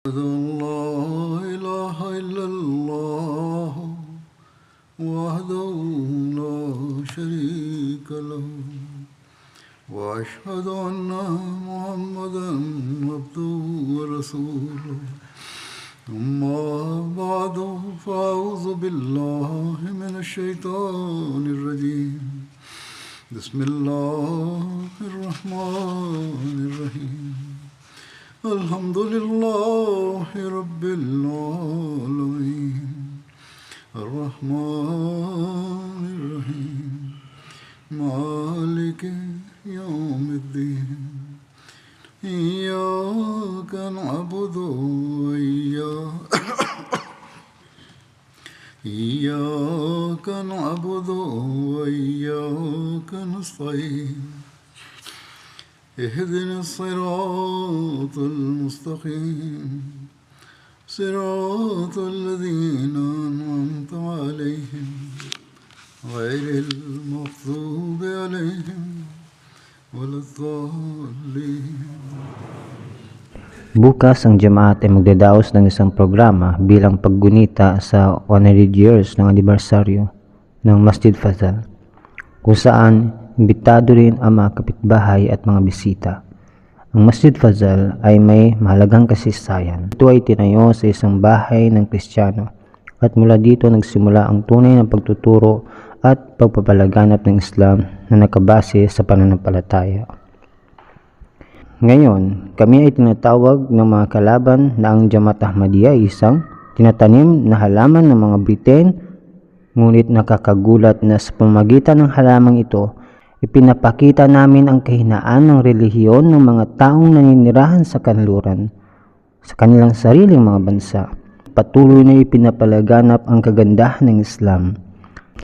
أشهد أن لا إله إلا الله وحده لا شريك له وأشهد أن محمدا عبده ورسوله أما بعد فأعوذ بالله من الشيطان الرجيم بسم الله الرحمن الرحيم الحمد لله رب العالمين الرحمن الرحيم مالك يوم الدين إياك نعبد إياك نعبد وإياك نستعين اهدنا الصراط المستقيم صراط الذين أنعمت عليهم غير المغضوب عليهم ولا الضالين. Bukas ang Jamaat ay magdadaos ng isang programa bilang paggunita sa 100 years ng anibersaryo ng Masjid Fazal, kung saan imbitado rin ang mga kapitbahay at mga bisita. Ang Masjid Fazal ay may mahalagang kasaysayan. Ito ay tinayo sa isang bahay ng Kristiyano at mula dito nagsimula ang tunay na pagtuturo at pagpapalaganap ng Islam na nakabase sa pananampalataya. Ngayon, kami ay tinatawag ng mga kalaban na ang Jamaat Ahmadiyya ay isang tinatanim na halaman ng mga Britain, ngunit nakakagulat na sa pamamagitan ng halamang ito, ipinapakita namin ang kahinaan ng relihiyon ng mga taong naninirahan sa kanluran, sa kanilang sariling mga bansa. Patuloy na ipinapalaganap ang kagandahan ng Islam.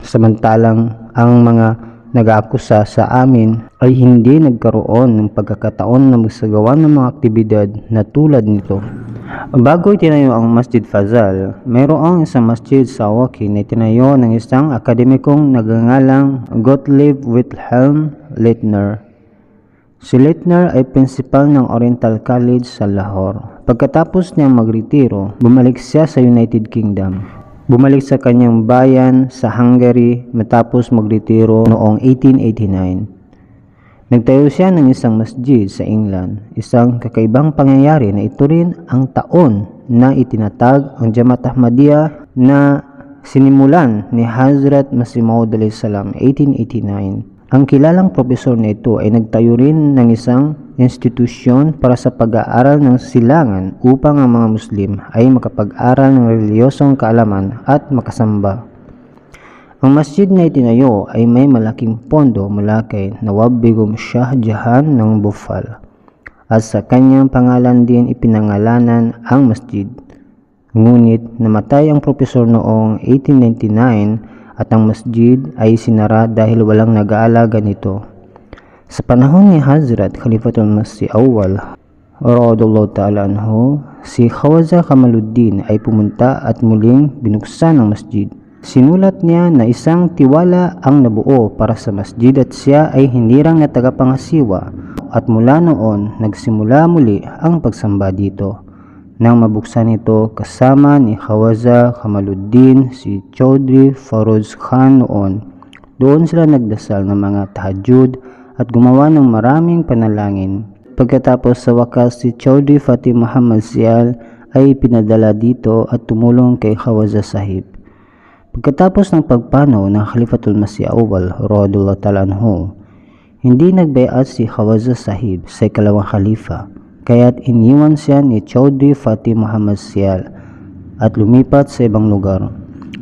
Samantalang ang mga nag-aakusa sa amin ay hindi nagkaroon ng pagkakataon na magsagawa ng mga aktibidad na tulad nito. Bago itinayo ang Masjid Fazal, mayroong isang masjid sa Woking na itinayo ng isang akademikong nagngangalang Gottlieb Wilhelm Leitner. Si Leitner ay principal ng Oriental College sa Lahore. Pagkatapos niyang magretiro, bumalik siya sa United Kingdom. Bumalik sa kanyang bayan sa Hungary matapos magretiro noong 1889. Nagtayo siya ng isang masjid sa England, isang kakaibang pangyayari na ito rin ang taon na itinatag ang Jamaat Ahmadiyya na sinimulan ni Hazrat Masih Maud alayhi salam 1889. Ang kilalang profesor na ito ay nagtayo rin ng isang institusyon para sa pag-aaral ng silangan upang ang mga Muslim ay makapag-aral ng reliyosong kaalaman at makasamba. Ang masjid na itinayo ay may malaking pondo mula kay Nawab Begum Shah Jahan ng Bhopal at sa kanyang pangalan din ipinangalanan ang masjid. Ngunit namatay ang profesor noong 1899 at ang masjid ay sinara dahil walang nag-aalaga nito. Sa panahon ni Hazrat Khalifatul Masih Awwal radhiyallahu ta'ala anhu, si Khawaja Kamaluddin ay pumunta at muling binuksan ang masjid. Sinulat niya na isang tiwala ang nabuo para sa masjid at siya ay hindi lang na tagapangasiwa, at mula noon nagsimula muli ang pagsamba dito. Nang mabuksan ito kasama ni Khawaja Kamaluddin si Chaudhry Feroz Khan noon, doon sila nagdasal ng mga tahajjud at gumawa ng maraming panalangin. Pagkatapos sa wakas si Chaudhry Fateh Muhammad Sial ay pinadala dito at tumulong kay Khawaja Sahib. Pagkatapos ng pagpanaw ng Khalifatul Masih Awwal radhiyallahu ta'ala anhu, hindi nagbayat si Khawaja Sahib sa ikalawang khalifa, kaya't iniwan siya ni Chaudhry Fateh Muhammad Sial at lumipat sa ibang lugar.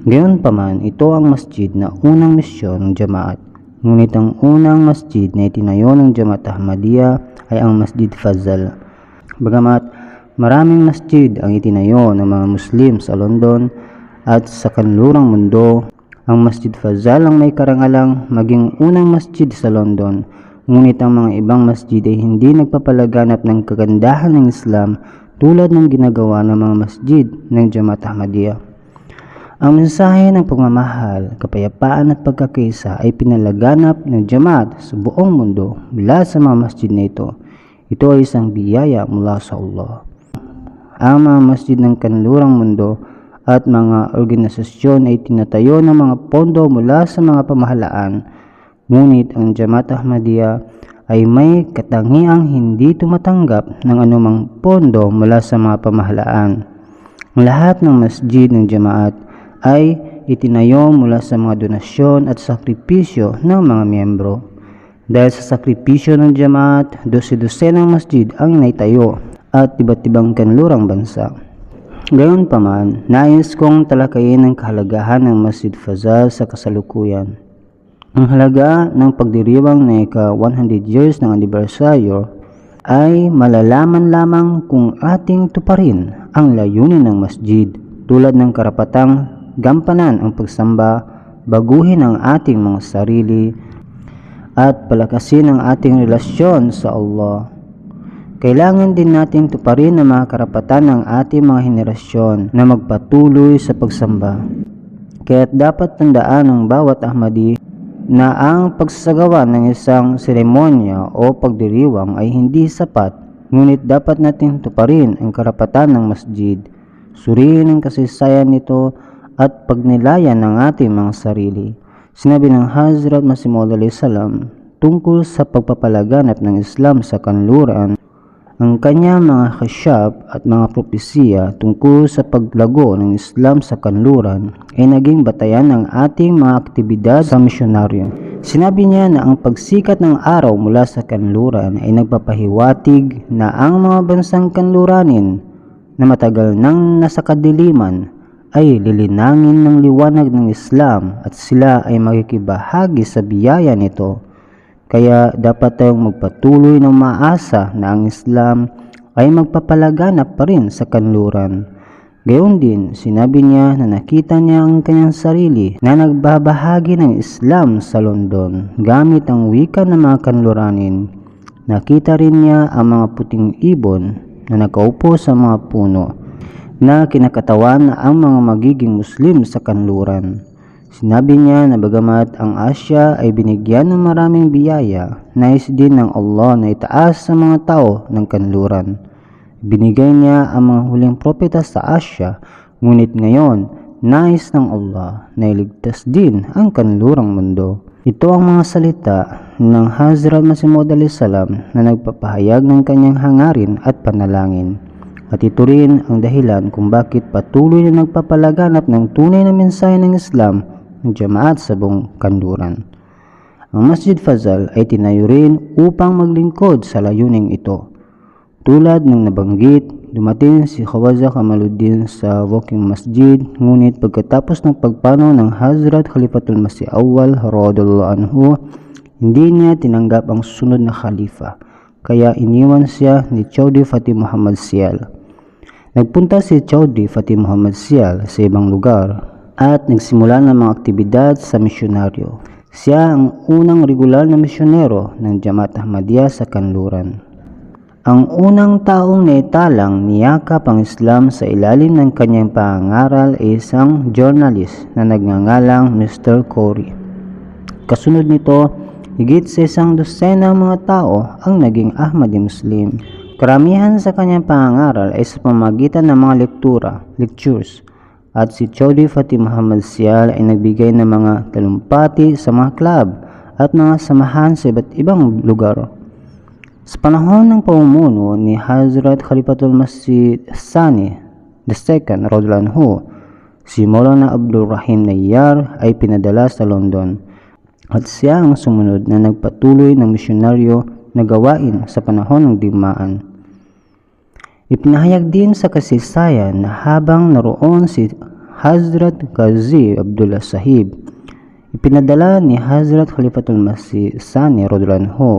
Gayunpaman, ito ang masjid na unang misyon ng Jamaat. Ngunit ang unang masjid na itinayo ng Jamaat Ahmadiyya ay ang Masjid Fazal. Bagamat maraming masjid ang itinayo ng mga Muslim sa London at sa kanlurang mundo, ang Masjid Fazal ang may karangalang maging unang masjid sa London. Ngunit ang mga ibang masjid ay hindi nagpapalaganap ng kagandahan ng Islam tulad ng ginagawa ng mga masjid ng Jamaat Ahmadiyya. Ang mensahe ng pagmamahal, kapayapaan at pagkakaisa ay pinalaganap ng Jamaat sa buong mundo mula sa mga masjid na ito. Ito ay isang biyaya mula sa Allah. ang mga masjid ng kanlurang mundo at mga organisasyon ay tinatayo ng mga pondo mula sa mga pamahalaan. Ngunit ang Jamaat Ahmadiyya ay may katangiang hindi tumatanggap ng anumang pondo mula sa mga pamahalaan. Ang lahat ng masjid ng Jamaat ay itinayo mula sa mga donasyon at sakripisyo ng mga miyembro. Dahil sa sakripisyo ng Jamaat, dose-dosenang masjid ang naitayo at iba't ibang kanlurang bansa. Gayunpaman, nais kong talakayin ang kahalagahan ng Masjid Fazal sa kasalukuyan. Ang halaga ng pagdiriwang na ika-100 years ng anibersaryo ay malalaman lamang kung ating tuparin ang layunin ng masjid tulad ng karapatang gampanan ang pagsamba, baguhin ang ating mga sarili, at palakasin ang ating relasyon sa Allah. Kailangan din nating tuparin ang mga karapatan ng ating mga henerasyon na magpatuloy sa pagsamba. Kaya't dapat tandaan ng bawat Ahmadi na ang pagsasagawa ng isang seremonya o pagdiriwang ay hindi sapat, ngunit dapat nating tuparin ang karapatan ng masjid, suriin ang kasaysayan nito at pagnilayan ng ating mga sarili. Sinabi ng Hazrat Masih Maud salam tungkol sa pagpapalaganap ng Islam sa kanluran, ang kanyang mga khasyab at mga propesiya tungkol sa paglago ng Islam sa kanluran ay naging batayan ng ating mga aktibidad sa misyonaryo. Sinabi niya na ang pagsikat ng araw mula sa kanluran ay nagpapahiwatig na ang mga bansang kanluranin na matagal nang nasa kadiliman ay lilinangin ng liwanag ng Islam at sila ay makikibahagi sa biyaya nito. Kaya dapat tayong magpatuloy ng maasa na ang Islam ay magpapalaganap pa rin sa kanluran. Gayon din, sinabi niya na nakita niya ang kanyang sarili na nagbabahagi ng Islam sa London gamit ang wika ng mga kanluranin. Nakita rin niya ang mga puting ibon na nakaupo sa mga puno na kinakatawan ang mga magiging Muslim sa kanluran. Sinabi niya na bagamat ang Asya ay binigyan ng maraming biyaya, nais din ng Allah na itaas sa mga tao ng kanluran. Binigay niya ang mga huling propeta sa Asya, ngunit ngayon, nais ng Allah na iligtas din ang kanlurang mundo. Ito ang mga salita ng Hazrat Masih Maud salam na nagpapahayag ng kanyang hangarin at panalangin. At ito rin ang dahilan kung bakit patuloy na nagpapalaganap ng tunay na mensahe ng Islam ng Jamaat sa buong kanluran. Ang Masjid Fazal ay tinayo rin upang maglingkod sa layuning ito. Tulad ng nabanggit, dumating si Khawaja Kamaluddin sa walking masjid, ngunit pagkatapos ng pagpanaw ng Hazrat Khalifatul Masih Awwal radhiyallahu anhu, hindi niya tinanggap ang sunod na khalifa, kaya iniwan siya ni Chaudhry Fatih Muhammad Sial. Nagpunta si Chaudhry Fatih Muhammad Sial sa ibang lugar at nagsimula ng mga aktibidad sa misyonaryo. Siya ang unang regular na misyonero ng Jamaat Ahmadiyya sa kanluran. Ang unang taong naitalang niyakap ang Islam sa ilalim ng kanyang pangangaral ay isang journalist na nagngangalang Mr. Corey. Kasunod nito, higit sa 100 mga tao ang naging Ahmadi Muslim. Karamihan sa kanyang pangangaral ay sa pamamagitan ng mga lectures, at si Chaudhry Fatih Muhammad Sial ay nagbigay ng mga talumpati sa mga club at mga samahan sa iba't ibang lugar. Sa panahon ng pamumuno ni Hazrat Khalifatul Masih Sani II radhiyallahu anhu, si Maulana Abdul Rahim Nayyar ay pinadala sa London at siya ang sumunod na nagpatuloy ng misyonaryo na gawain sa panahon ng digmaan. Ipinahayag din sa kasaysayan na habang naroon si Hazrat Ghazi Abdullah Sahib, ipinadala ni Hazrat Khalifatul Masih Sani radhiyallahu anhu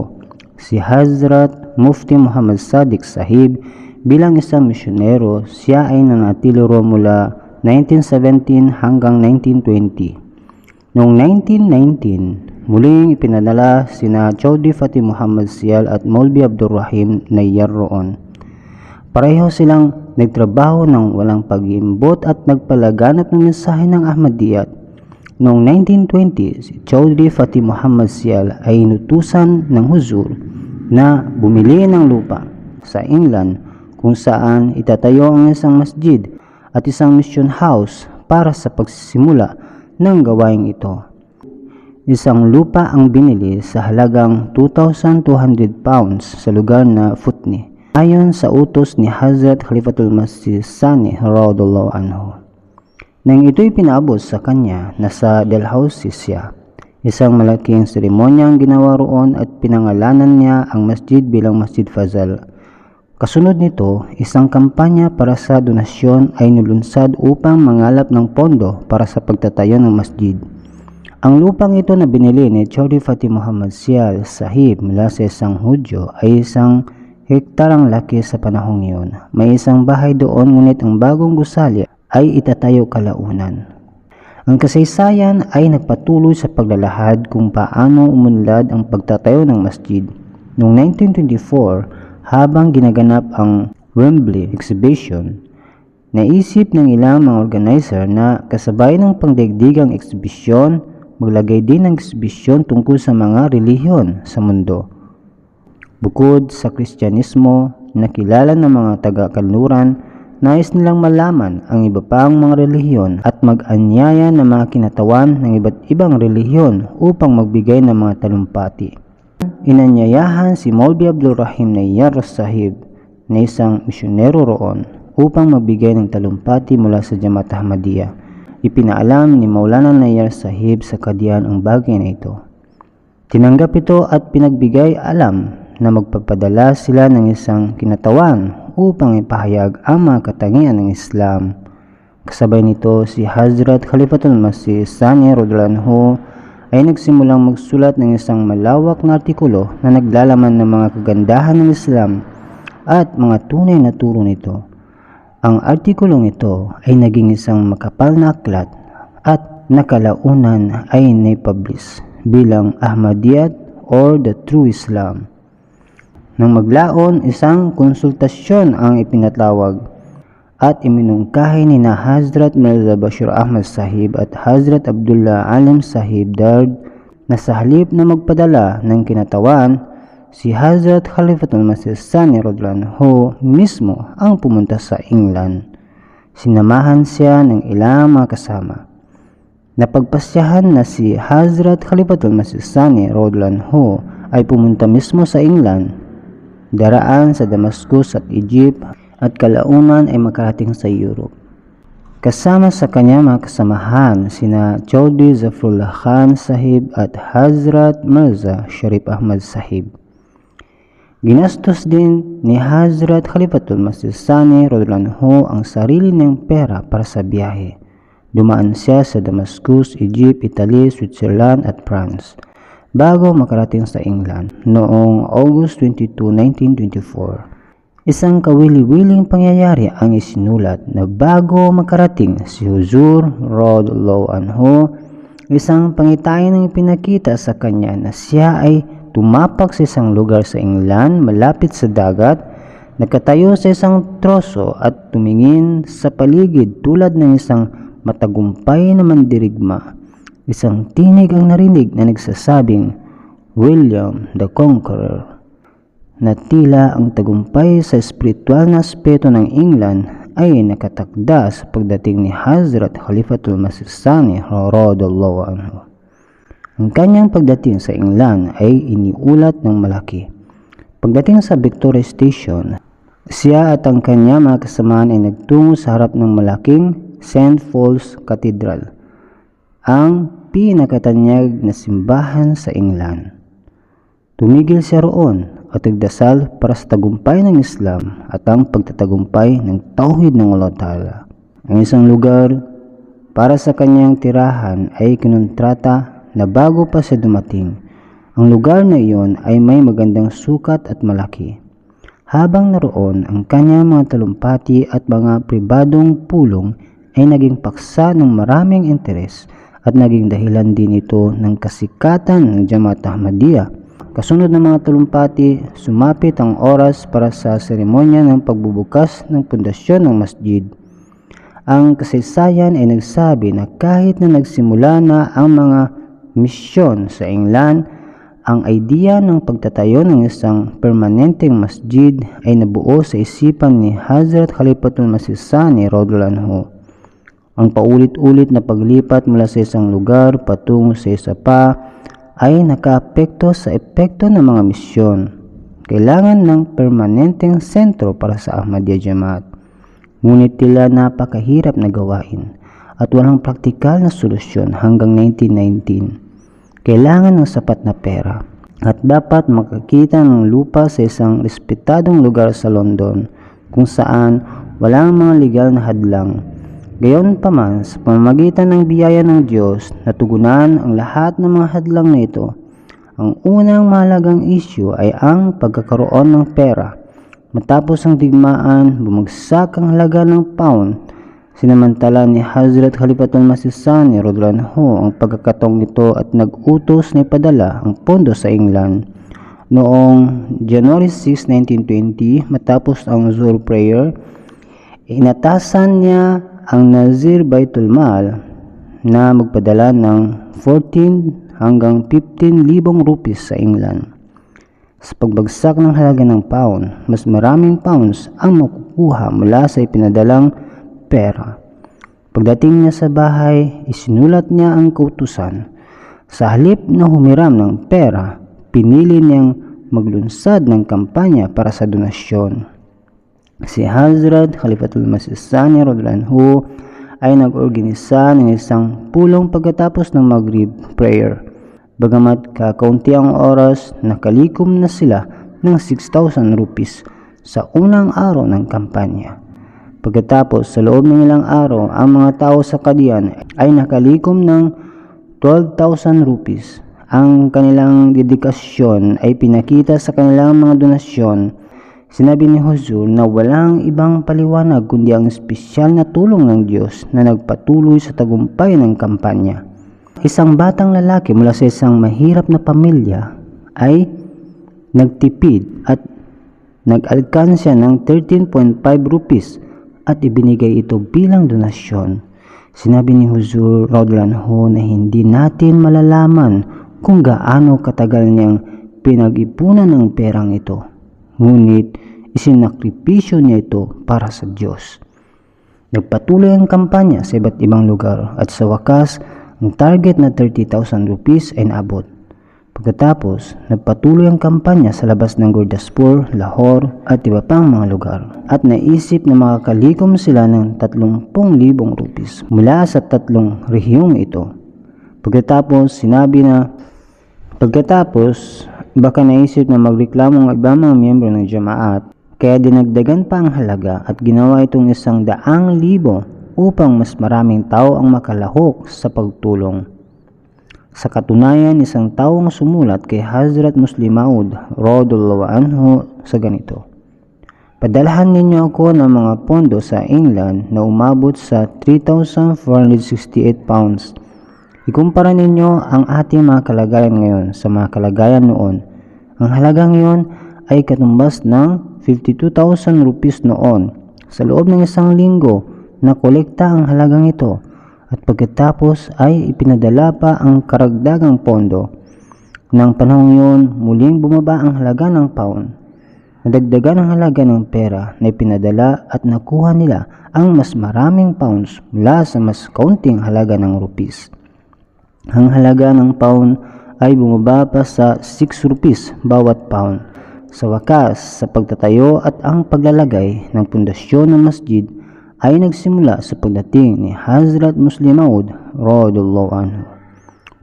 si Hazrat Mufti Muhammad Sadiq Sahib bilang isang misyonero. Siya ay nanatili roon mula 1917 hanggang 1920. Noong 1919, muling ipinadala sina Chaudhry Fatih Muhammad Sial at Maulvi Abdul Rahim Nayyar roon. Pareho silang nagtrabaho ng walang pag-iimbot at nagpalaganap ng mensahe ng Ahmadiyyat. Noong 1920, si Chaudhry Fatih Muhammad Sial ay inutusan ng Huzur na bumili ng lupa sa England kung saan itatayo ang isang masjid at isang mission house para sa pagsisimula ng gawaing ito. Isang lupa ang binili sa halagang 2,200 pounds sa lugar na Putney, ayon sa utos ni Hazrat Khalifatul Masih Sani radhiyallahu anhu. Nang ito'y pinaabot sa kanya, nasa Dalhousie siya. Isang malaking seremonya ang ginawa roon at pinangalanan niya ang masjid bilang Masjid Fazal. Kasunod nito, isang kampanya para sa donasyon ay nilunsad upang mangalap ng pondo para sa pagtatayo ng masjid. Ang lupang ito na binili ni Chaudhry Fateh Muhammad Sial Sahib mula sa isang Hudyo ay isang hektarang laki sa panahong iyon. May isang bahay doon, ngunit ang bagong gusali ay itatayo kalaunan. Ang kasaysayan ay nagpatuloy sa paglalahad kung paano umunlad ang pagtatayo ng masjid. Noong 1924, habang ginaganap ang Wembley Exhibition, naisip ng ilang mga organizer na kasabay ng pangdaigdigang eksibisyon, maglagay din ng eksibisyon tungkol sa mga relihiyon sa mundo. Bukod sa Kristyanismo na kilala ng mga taga-kanluran, nais nilang malaman ang iba pang mga relihiyon at mag-anyaya ng mga kinatawan ng iba't ibang relihiyon upang magbigay ng mga talumpati. Inanyayahan si Maulvi Abdul Rahim Nayyar Sahib na isang misyonero roon upang magbigay ng talumpati mula sa Jamaat Ahmadiyya. Ipinaalam ni Maulana Nayyar Sahib sa Qadian ang bagay na ito. Tinanggap ito at pinagbigay alam na magpapadala sila ng isang kinatawan upang ipahayag ang mga katangian ng Islam. Kasabay nito, si Hazrat Khalifatul Masih Sani radhiyallahu anhu ay nagsimulang magsulat ng isang malawak na artikulo na naglalaman ng mga kagandahan ng Islam at mga tunay na turo nito. Ang artikulong ito ay naging isang makapal na aklat at nakalaunan ay naipublish bilang Ahmadiyyat or the True Islam. Nang maglaon, isang konsultasyon ang ipinatawag at iminungkahi ni na Hazrat Mirza Bashir Ahmad Sahib at Hazrat Abdullah Alam Sahib Dard na sa halip na magpadala ng kinatawan, si Hazrat Khalifatul Masih Sani radhiyallahu anhu mismo ang pumunta sa England. Sinamahan siya ng ilang mga kasama. Napagpasyahan na si Hazrat Khalifatul Masih Sani radhiyallahu anhu ay pumunta mismo sa England, daraan sa Damascus at Egypt at kalaunan ay makarating sa Europe. Kasama sa kanya mga kasamahan sina Chaudhry Zafrullah Khan Sahib at Hazrat Mirza Sharif Ahmad Sahib. Ginastos din ni Hazrat Khalifatul Masih Sani radhiyallahu anhu ang sarili niyang pera para sa biyahe. Dumaan siya sa Damascus, Egypt, Italy, Switzerland at France bago makarating sa England noong August 22, 1924. Isang kawili-wiling pangyayari ang isinulat na bago makarating si Huzur radhiyallahu anhu, isang pangitain ang ipinakita sa kanya na siya ay tumapak sa isang lugar sa England malapit sa dagat, nakatayo sa isang troso at tumingin sa paligid tulad ng isang matagumpay na mandirigma. Isang tinig ang narinig na nagsasabing, William the Conqueror, na tila ang tagumpay sa espiritual na aspeto ng England ay nakatakda sa pagdating ni Hazrat Khalifatul Masih Sani radhiyallahu anhu. Ang kanyang pagdating sa England ay iniulat ng malaki. Pagdating sa Victoria Station, siya at ang kanyang mga kasamaan ay nagtungo sa harap ng malaking St. Paul's Cathedral, ang pinakatanyag na simbahan sa England. Tumigil siya roon at nagdasal para sa tagumpay ng Islam at ang pagtatagumpay ng tauhid ng Allah Ta'ala. Ang isang lugar para sa kanyang tirahan ay kinontrata na bago pa siya dumating. Ang lugar na iyon ay may magandang sukat at malaki. Habang naroon, ang kanyang mga talumpati at mga pribadong pulong ay naging paksa ng maraming interes at naging dahilan din ito ng kasikatan ng Jamaat Ahmadiyya. Kasunod ng mga talumpati, sumapit ang oras para sa seremonya ng pagbubukas ng pundasyon ng masjid. Ang kasaysayan ay nagsabi na kahit na nagsimula na ang mga misyon sa England, Ang idea ng pagtatayo ng isang permanenteng masjid ay nabuo sa isipan ni Hazrat Khalifatul Masih Sani radhiyallahu anhu. Ang paulit-ulit na paglipat mula sa isang lugar patungo sa isa pa ay nakaapekto sa epekto ng mga misyon. Kailangan ng permanenteng sentro para sa Ahmadiyya Jamaat. Ngunit tila napakahirap na gawain at walang praktikal na solusyon hanggang 1919. Kailangan ng sapat na pera at dapat makakita ng lupa sa isang respetadong lugar sa London kung saan walang mga legal na hadlang. Gayunpaman, sa pamamagitan ng biyaya ng Diyos, natugunan ang lahat ng mga hadlang na ito. Ang unang mahalagang isyu ay ang pagkakaroon ng pera. Matapos ang digmaan, bumagsak ang halaga ng pound. Sinamantala ni Hazrat Khalifatul Masih Sani radhiyallahu anhu ang pagkakataong ito at nag-utos na ipadala ang pondo sa England. Noong January 6, 1920, matapos ang Zuhr prayer, inatasan niya ang Nazir Baitul Mal na magpadala ng 14 hanggang 15,000 rupees sa England. Sa pagbagsak ng halaga ng pound, mas maraming pounds ang makukuha mula sa ipinadalang pera. Pagdating niya sa bahay, isinulat niya ang kautusan. Sa halip na humiram ng pera, pinili niyang maglunsad ng kampanya para sa donasyon. Si Hazrat Khalifatul Masih Sani radhiyallahu anhu ay nag-organisa ng isang pulong pagkatapos ng Maghrib prayer. Bagamat kakaunti ang oras, nakalikom na sila ng 6,000 rupees sa unang araw ng kampanya. Pagkatapos, sa loob ng ilang araw, ang mga tao sa Qadian ay nakalikom ng 12,000 rupees. Ang kanilang dedikasyon ay pinakita sa kanilang mga donasyon. Sinabi ni Huzur na walang ibang paliwanag kundi ang espesyal na tulong ng Diyos na nagpatuloy sa tagumpay ng kampanya. Isang batang lalaki mula sa isang mahirap na pamilya ay nagtipid at nag-alkansya ng 13.5 rupees at ibinigay ito bilang donasyon. Sinabi ni Huzur radhiyallahu anhu na hindi natin malalaman kung gaano katagal niyang pinag-ipunan ng perang ito. Ngunit isinakripisyo niya ito para sa Diyos. Nagpatuloy ang kampanya sa iba't ibang lugar at sa wakas, ang target na 30,000 rupees ay naabot. Pagkatapos, nagpatuloy ang kampanya sa labas ng Gurdaspur, Lahore at iba pang mga lugar at naisip na makakalikom sila ng 30,000 rupees mula sa 3 rehiyong ito. Pagkatapos, baka naisip na magreklamo ng ibang mga miyembro ng Jamaat, kaya dinagdagan pa ang halaga at ginawa itong 100,000 upang mas maraming tao ang makalahok sa pagtulong. Sa katunayan, isang tao ang sumulat kay Hazrat Muslim Maud radhiyallahu anhu sa ganito: "Padalhan ninyo ako ng mga pondo sa England na umabot sa 3,468 pounds. Ikumpara ninyo ang ating mga kalagayan ngayon sa mga kalagayan noon. Ang halaga ngayon ay katumbas ng 52,000 rupees noon. Sa loob ng 1 linggo, nakolekta ang halagang ito at pagkatapos ay ipinadala pa ang karagdagang pondo. Nang panahon yun, muling bumaba ang halaga ng pound. Nadagdagan ang halaga ng pera na ipinadala at nakuha nila ang mas maraming pounds mula sa mas kaunting halaga ng rupees. Ang halaga ng pound ay bumaba pa sa 6 rupees bawat pound. Sa wakas, sa pagtatayo at ang paglalagay ng pundasyon ng masjid ay nagsimula sa pagdating ni Hazrat Muslim Maud radhiyallahu anhu.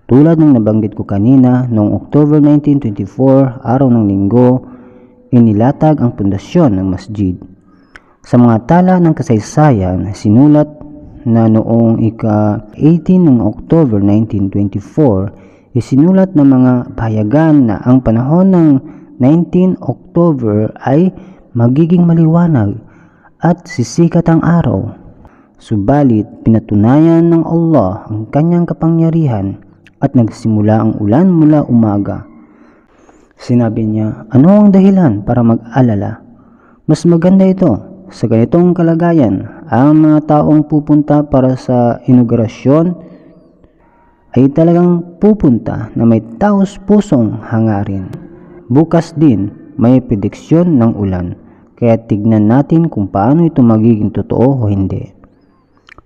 Tulad ng nabanggit ko kanina, noong October 1924, araw ng linggo, inilatag ang pundasyon ng masjid. Sa mga tala ng kasaysayan, sinulat na noong ika-18 ng October 1924, isinulat ng mga pahayagan na ang panahon ng 19 October ay magiging maliwanag at sisikat ang araw. Subalit, pinatunayan ng Allah ang kanyang kapangyarihan at nagsimula ang ulan mula umaga. Sinabi niya, ano ang dahilan para mag-alala? Mas maganda ito. Sa ganitong kalagayan, ang mga taong pupunta para sa inaugurasyon ay talagang pupunta na may taos pusong hangarin. Bukas din may prediksyon ng ulan, kaya tignan natin kung paano ito magiging totoo o hindi.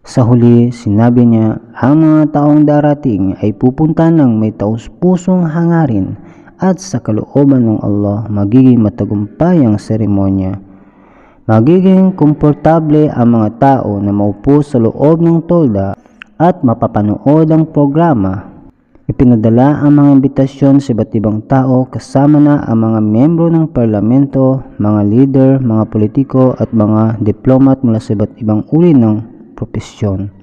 Sa huli, sinabi niya, ang mga taong darating ay pupunta ng may taos pusong hangarin at sa kalooban ng Allah magiging matagumpay ang seremonya. Magiging komportable ang mga tao na maupo sa loob ng tolda at mapapanood ang programa. Ipinadala ang mga imbitasyon sa iba't ibang tao kasama na ang mga miyembro ng parlamento, mga leader, mga politiko at mga diplomat mula sa iba't ibang uri ng propesyon.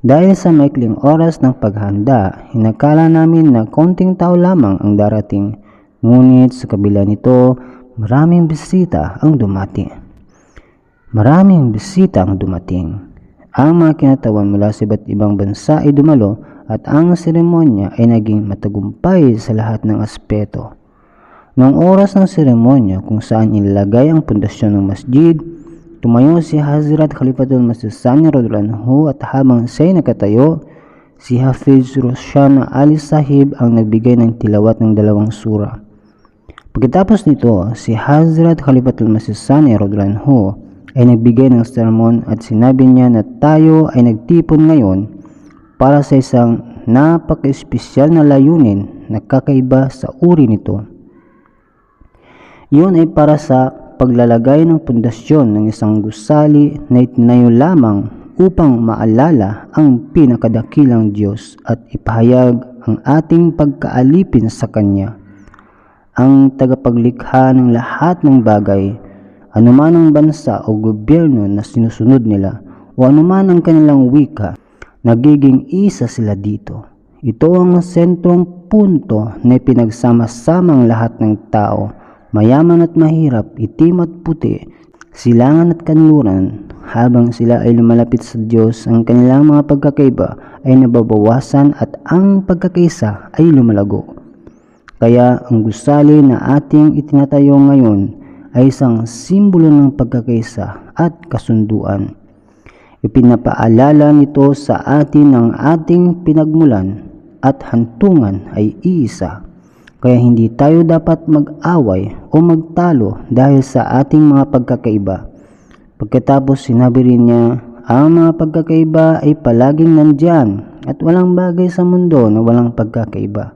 Dahil sa maikling oras ng paghanda, hinakala namin na konting tao lamang ang darating. Ngunit sa kabila nito, maraming bisita ang dumating. Ang mga kinatawan mula sa iba't ibang bansa ay dumalo at ang seremonya ay naging matagumpay sa lahat ng aspeto. Noong oras ng seremonya kung saan ilalagay ang pundasyon ng masjid, tumayo si Hazrat Khalifatul Masih Sani radhiyallahu anhu at habang siya'y nakatayo, si Hafiz Roshan Ali Sahib ang nagbigay ng tilawat ng 2 sura. Pagkatapos nito, si Hazrat Khalifatul Masih Sani radhiyallahu anhu ay nagbigay ng sermon at sinabi niya na tayo ay nagtipon ngayon para sa isang napaka-espesyal na layunin na kakaiba sa uri nito. Iyon ay para sa paglalagay ng pundasyon ng isang gusali na itinayo lamang upang maalala ang pinakadakilang Diyos at ipahayag ang ating pagkaalipin sa Kanya, ang tagapaglikha ng lahat ng bagay, anuman ang bansa o gobyerno na sinusunod nila o anuman ang kanilang wika, nagiging isa sila dito. Ito ang sentrong punto na pinagsama-samang lahat ng tao, mayaman at mahirap, itim at puti, silangan at kanluran. Habang sila ay lumalapit sa Diyos, ang kanilang mga pagkakaiba ay nababawasan at ang pagkakaisa ay lumalago. Kaya ang gusali na ating itinatayo ngayon ay isang simbolo ng pagkakaisa at kasunduan. Ipinapaalala nito sa atin ang ating pinagmulan at hantungan ay iisa. Kaya hindi tayo dapat mag-away o magtalo dahil sa ating mga pagkakaiba. Pagkatapos sinabi rin niya, ang mga pagkakaiba ay palaging nandyan at walang bagay sa mundo na walang pagkakaiba.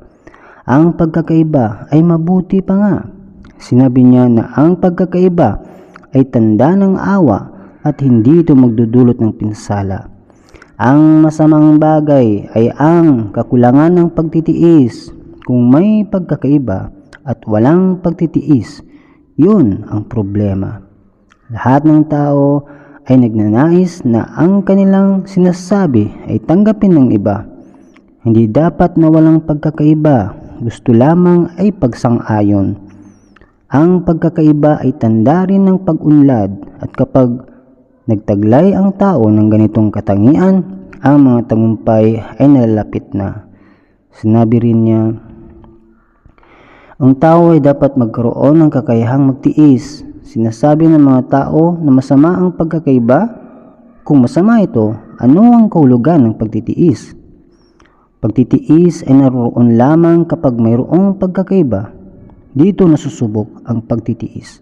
Ang pagkakaiba ay mabuti pa nga. Sinabi niya na ang pagkakaiba ay tanda ng awa at hindi ito magdudulot ng pinsala. Ang masamang bagay ay ang kakulangan ng pagtitiis. Kung may pagkakaiba at walang pagtitiis, yun ang problema. Lahat ng tao ay nagnanais na ang kanilang sinasabi ay tanggapin ng iba. Hindi dapat na walang pagkakaiba, gusto lamang ay pagsang-ayon. Ang pagkakaiba ay tanda rin ng pag-unlad at kapag nagtaglay ang tao ng ganitong katangian, ang mga tagumpay ay nalalapit na. Sinabi rin niya, ang tao ay dapat magkaroon ng kakayahang magtiis. Sinasabi ng mga tao na masama ang pagkakaiba. Kung masama ito, ano ang kahulugan ng pagtitiis? Pagtitiis ay naroon lamang kapag mayroong pagkakaiba. Dito nasusubok ang pagtitiis.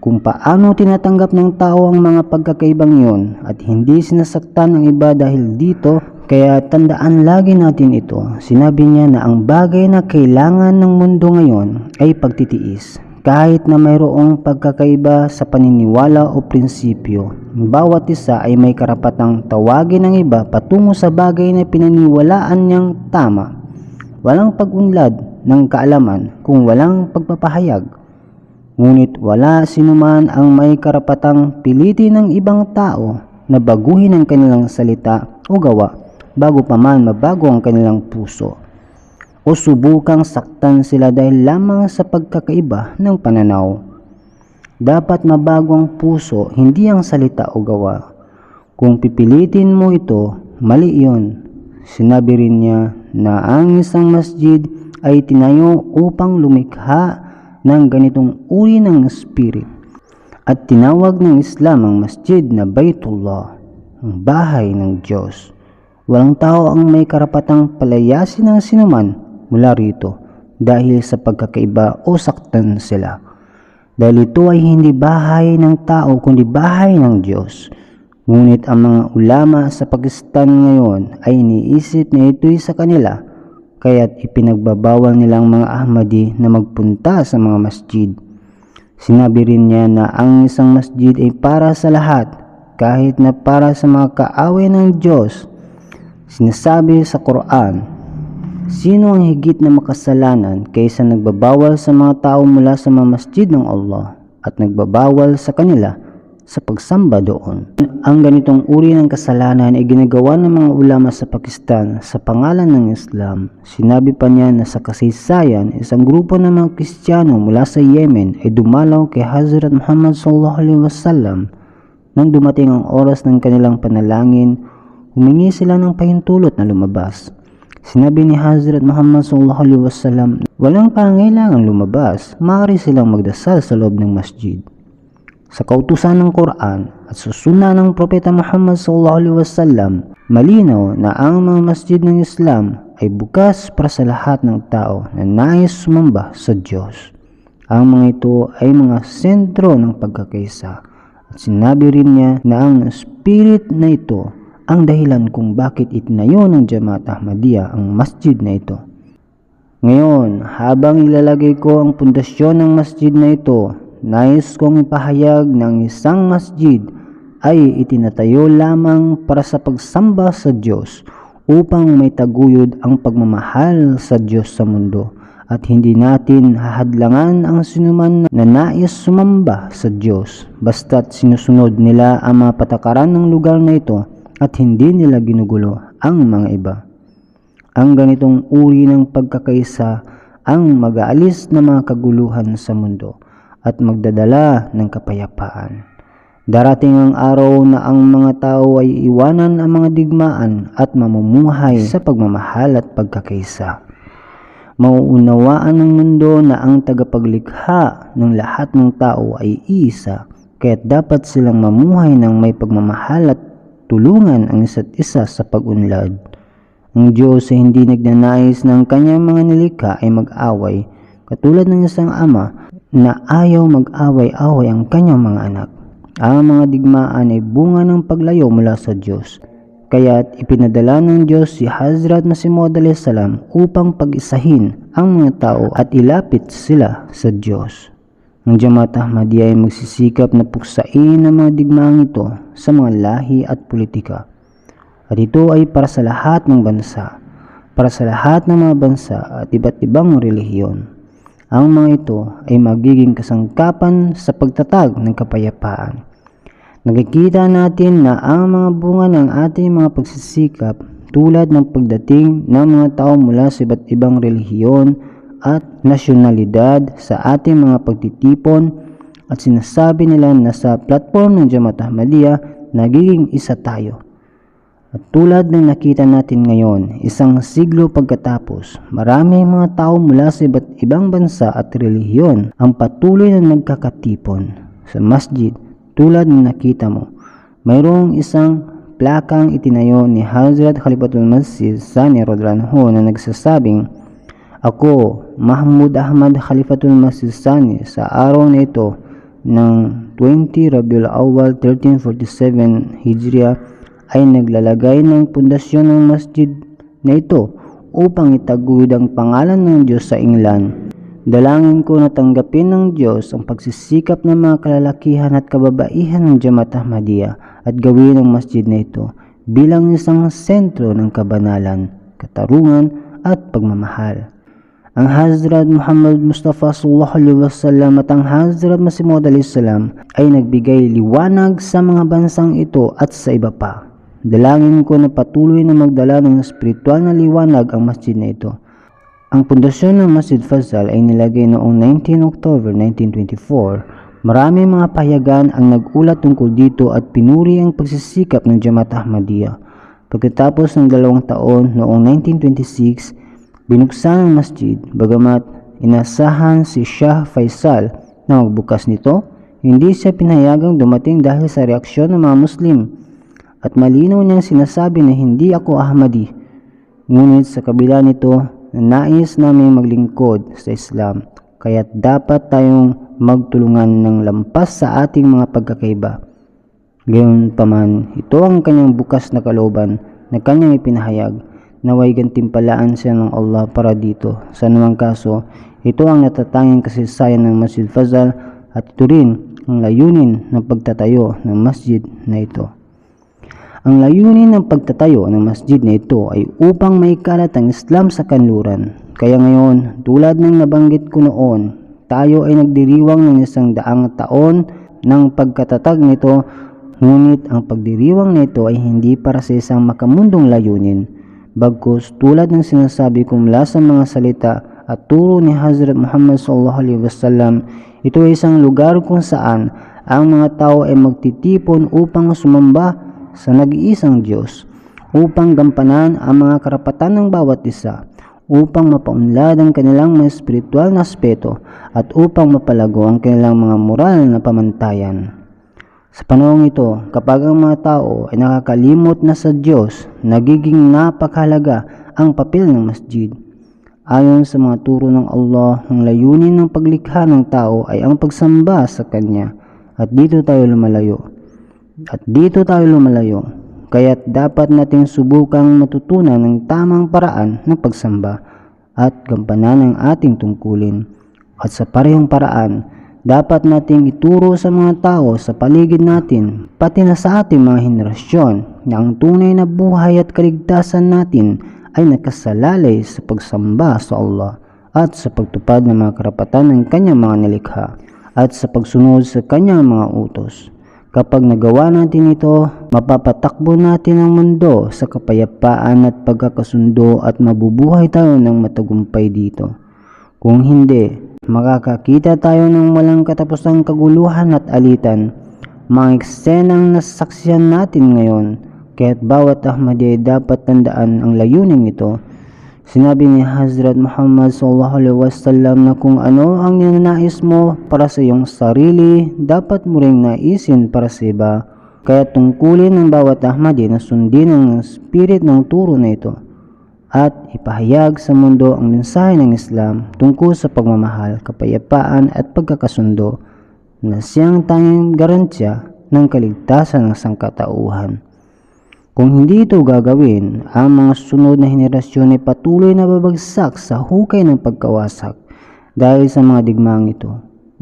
Kung paano tinatanggap ng tao ang mga pagkakaibang yon at hindi sinasaktan ng iba dahil dito, kaya tandaan lagi natin ito. Sinabi niya na ang bagay na kailangan ng mundo ngayon ay pagtitiis. Kahit na mayroong pagkakaiba sa paniniwala o prinsipyo, bawat isa ay may karapatang tawagin ng iba patungo sa bagay na pinaniwalaan niyang tama. Walang pag-unlad ng kaalaman kung walang pagpapahayag. Ngunit wala sinuman ang may karapatang pilitin ng ibang tao na baguhin ang kanilang salita o gawa bago pa man mabago ang kanilang puso o subukang saktan sila dahil lamang sa pagkakaiba ng pananaw. Dapat mabago ang puso, hindi ang salita o gawa. Kung pipilitin mo ito, mali iyon. Sinabi rin niya na ang isang masjid ay tinayo upang lumikha ng ganitong uri ng spirit at tinawag ng Islam ang masjid na Baitullah, ang bahay ng Diyos. Walang tao ang may karapatang palayasin ng sinuman mula rito dahil sa pagkakaiba o saktan sila. Dahil ito ay hindi bahay ng tao kundi bahay ng Diyos. Ngunit ang mga ulama sa Pakistan ngayon ay iniisip na ito'y sa kanila, kaya't ipinagbabawal nilang mga Ahmadi na magpunta sa mga masjid. Sinabi rin niya na ang isang masjid ay para sa lahat, kahit na para sa mga kaaway ng Diyos. Sinasabi sa Quran, sino ang higit na makasalanan kaysa nagbabawal sa mga tao mula sa mga masjid ng Allah at nagbabawal sa kanila sa pagsamba doon? Ang ganitong uri ng kasalanan ay ginagawa ng mga ulama sa Pakistan sa pangalan ng Islam. Sinabi pa niya na sa kasaysayan, isang grupo ng mga Kristiyano mula sa Yemen ay dumalaw kay Hazrat Muhammad sallallahu alaihi wasallam. Nang dumating ang oras ng kanilang panalangin, humingi sila ng pahintulot na lumabas. Sinabi ni Hazrat Muhammad sallallahu alaihi wasallam, walang pangailangan lumabas, maaari silang magdasal sa loob ng masjid. Sa kautusan ng Quran at sa sunna ng Propeta Muhammad sallallahu alaihi wasallam, malinaw na ang mga masjid ng Islam ay bukas para sa lahat ng tao na nais sumamba sa Diyos. Ang mga ito ay mga sentro ng pagkakaisa. At sinabi rin niya na ang spirit na ito ang dahilan kung bakit itinayo ng Jamaat Ahmadiyya ang masjid na ito. Ngayon, habang ilalagay ko ang pundasyon ng masjid na ito, nais kong ipahayag ng isang masjid ay itinatayo lamang para sa pagsamba sa Diyos upang may taguyod ang pagmamahal sa Diyos sa mundo, at hindi natin hahadlangan ang sinuman na nais sumamba sa Diyos basta't sinusunod nila ang mga patakaran ng lugar na ito at hindi nila ginugulo ang mga iba. Ang ganitong uri ng pagkakaisa ang mag-aalis ng mga kaguluhan sa mundo at magdadala ng kapayapaan. Darating ang araw na ang mga tao ay iwanan ang mga digmaan at mamumuhay sa pagmamahal at pagkakaisa. Mauunawaan ng mundo na ang tagapaglikha ng lahat ng tao ay iisa, kaya't dapat silang mamuhay ng may pagmamahal at tulungan ang isa't isa sa pag-unlad. Ang Diyos ay hindi nagnanais na ang kanyang mga nilikha ay mag-away, katulad ng isang ama na ayaw mag-away-away ang kanyang mga anak. Ang mga digmaan ay bunga ng paglayo mula sa Diyos. Kaya't ipinadala ng Diyos si Hazrat Masih Maud a.s. upang pag-isahin ang mga tao at ilapit sila sa Diyos. Ang Jamaat Ahmadiyya ay magsisikap na puksain ang mga digmaang ito sa mga lahi at politika. At ito ay para sa lahat ng bansa, para sa lahat ng mga bansa at iba't ibang relihiyon. Ang mga ito ay magiging kasangkapan sa pagtatag ng kapayapaan. Nakikita natin na ang mga bunga ng ating mga pagsisikap tulad ng pagdating ng mga tao mula sa iba't ibang relihiyon at nasyonalidad sa ating mga pagtitipon, at sinasabi nila na sa platform ng Jamaat Ahmadiyya nagiging isa tayo. At tulad ng nakita natin ngayon, isang siglo pagkatapos, maraming mga tao mula sa iba't ibang bansa at relihiyon ang patuloy na nagkakatipon sa masjid. Tulad ng nakita mo, mayroong isang plakang itinayo ni Hazrat Khalifatul Masih Sani Rodranho na nagsasabing, ako, Mahmud Ahmad Khalifatul Masih Sani, sa araw na ito ng 20 Rabiul Awal 1347 Hijriah, ay naglalagay ng pundasyon ng masjid na ito upang itaguyod ang pangalan ng Diyos sa England. Dalangin ko na tanggapin ng Diyos ang pagsisikap ng mga kalalakihan at kababaihan ng Jamaat Ahmadiyya at gawin ang masjid na ito bilang isang sentro ng kabanalan, katarungan at pagmamahal. Ang Hazrat Muhammad Mustafa sallallahu alaihi wasallam at ang Hazrat Masih Maud a.s. ay nagbigay liwanag sa mga bansang ito at sa iba pa. Dalangin ko na patuloy na magdala ng espiritual na liwanag ang masjid na ito. Ang pundasyon ng Masjid Fazal ay nilagay noong 19 October 1924. Maraming mga pahayagan ang nag-ulat tungkol dito at pinuri ang pagsisikap ng Jamaat Ahmadiyya. Pagkatapos ng 2 taon noong 1926, binuksan ang masjid, bagamat inasahan si Shah Faisal na magbukas nito, hindi siya pinayagang dumating dahil sa reaksyon ng mga Muslim. at malinaw niyang sinasabi na hindi ako Ahmadi. Ngunit sa kabila nito, nais namin maglingkod sa Islam, kaya't dapat tayong magtulungan ng lampas sa ating mga pagkakaiba. Gayunpaman, ito ang kanyang bukas na kalooban na kanyang ipinahayag. Naway gantimpalaan siya ng Allah para dito. Sa anumang kaso, ito ang natatanging kasaysayan ng Masjid Fazal at ito rin ang layunin ng pagtatayo ng masjid na ito. Ang layunin ng pagtatayo ng masjid na ito ay upang maikalat ang Islam sa kanluran. Kaya ngayon, tulad ng nabanggit ko noon, tayo ay nagdiriwang ng 100 taon ng pagkatatag nito, ngunit ang pagdiriwang nito ay hindi para sa isang makamundong layunin. Bagkus tulad ng sinasabi ko mula sa mga salita at turo ni Hazrat Muhammad SAW, ito ay isang lugar kung saan ang mga tao ay magtitipon upang sumamba sa nag-iisang Diyos, upang gampanan ang mga karapatan ng bawat isa, upang mapaunlad ang kanilang mga espiritual na aspeto at upang mapalago ang kanilang mga moral na pamantayan. Sa panahong ito, kapag ang mga tao ay nakakalimot na sa Diyos, nagiging napakahalaga ang papel ng masjid. Ayon sa mga turo ng Allah, ang layunin ng paglikha ng tao ay ang pagsamba sa Kanya, at dito tayo lumalayo. Kaya't dapat nating subukang matutunan ng tamang paraan ng pagsamba at gampanan ang ating tungkulin. At sa parehong paraan, dapat nating ituro sa mga tao sa paligid natin, pati na sa ating mga henerasyon, na ang tunay na buhay at kaligtasan natin ay nakasalalay sa pagsamba sa Allah at sa pagtupad ng mga karapatan ng kanyang mga nilikha at sa pagsunod sa kanyang mga utos. Kapag nagawa natin ito, mapapatakbo natin ang mundo sa kapayapaan at pagkakasundo at mabubuhay tayo ng matagumpay dito. Kung hindi, makakakita tayo ng walang katapusang kaguluhan at alitan, mga eksenang nasasaksihan natin ngayon. Kaya't bawat Ahmadi ay dapat tandaan ang layunin ito. Sinabi ni Hazrat Muhammad SAW na kung ano ang ninanais mo para sa iyong sarili, dapat mo ring naisin para sa iba. Kaya tungkulin ng bawat Ahmadi na sundin ang spirit ng turo na ito at ipahayag sa mundo ang mensahe ng Islam tungkol sa pagmamahal, kapayapaan at pagkakasundo na siyang tanging garantiya ng kaligtasan ng sangkatauhan. Kung hindi ito gagawin, ang mga sunod na henerasyon ay patuloy na babagsak sa hukay ng pagkawasak dahil sa mga digmaang ito.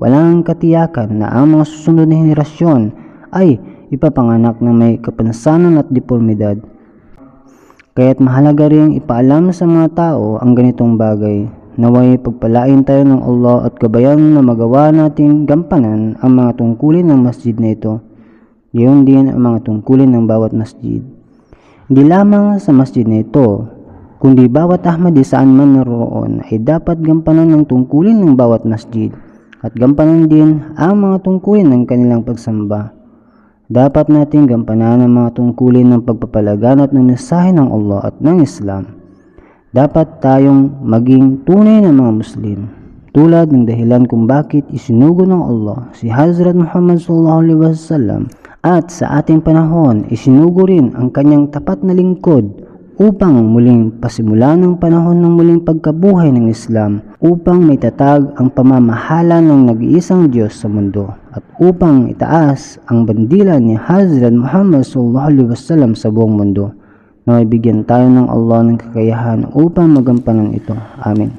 Walang katiyakan na ang mga susunod na henerasyon ay ipapanganak na may kapansanan at depormidad. Kaya't mahalaga rin ipaalam sa mga tao ang ganitong bagay. Naway pagpalain tayo ng Allah at gabayan na magawa nating gampanan ang mga tungkulin ng masjid na ito. Gayon din ang mga tungkulin ng bawat masjid. Hindi lamang sa masjid na ito, kundi bawat Ahmadi saan man naroroon ay dapat gampanan ng tungkulin ng bawat masjid at gampanan din ang mga tungkulin ng kanilang pagsamba. Dapat natin gampanan ang mga tungkulin ng pagpapalaganap ng mensahe ng Allah at ng Islam. Dapat tayong maging tunay na mga Muslim, tulad ng dahilan kung bakit isinugo ng Allah si Hazrat Muhammad SAW. At sa ating panahon, isinugo rin ang kanyang tapat na lingkod upang muling pasimulan ng panahon ng muling pagkabuhay ng Islam, upang maitatag ang pamamahala ng nag-iisang Diyos sa mundo, at upang itaas ang bandila ni Hazrat Muhammad SAW sa buong mundo. Na bigyan tayo ng Allah ng kakayahan upang magampanan ito. Amin.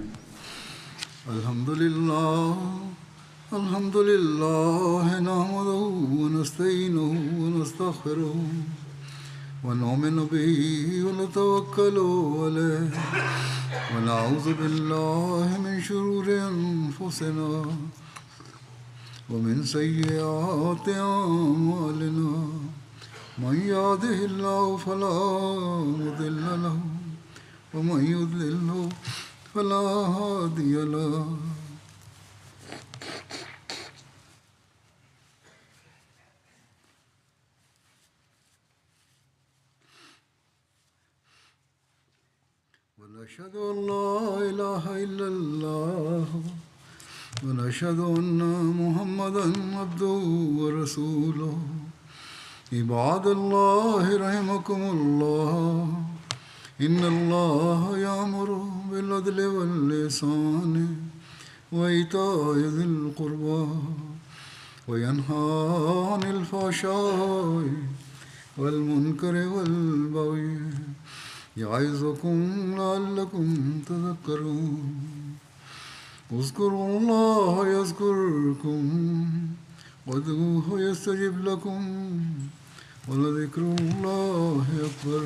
الحمد لله نحمده ونستعينه ونستغفره ونؤمن به ونتوكل عليه ونعوذ بالله من شرور أنفسنا ومن سيئات أعمالنا من يهده الله فلا مضل له ومن يضلل فلا هادي له ونشهد أن لا إله إلا الله ونشهد أن محمدا عبده ورسوله عباد الله رحمكم الله إن الله يأمر بالعدل والإحسان وإيتاء ذي القربى وينهى عن الفحشاء والمنكر والبغي يعظكم لعلكم تذكرون اذكروا الله يذكركم وادعوه يستجب لكم ولذكر الله أكبر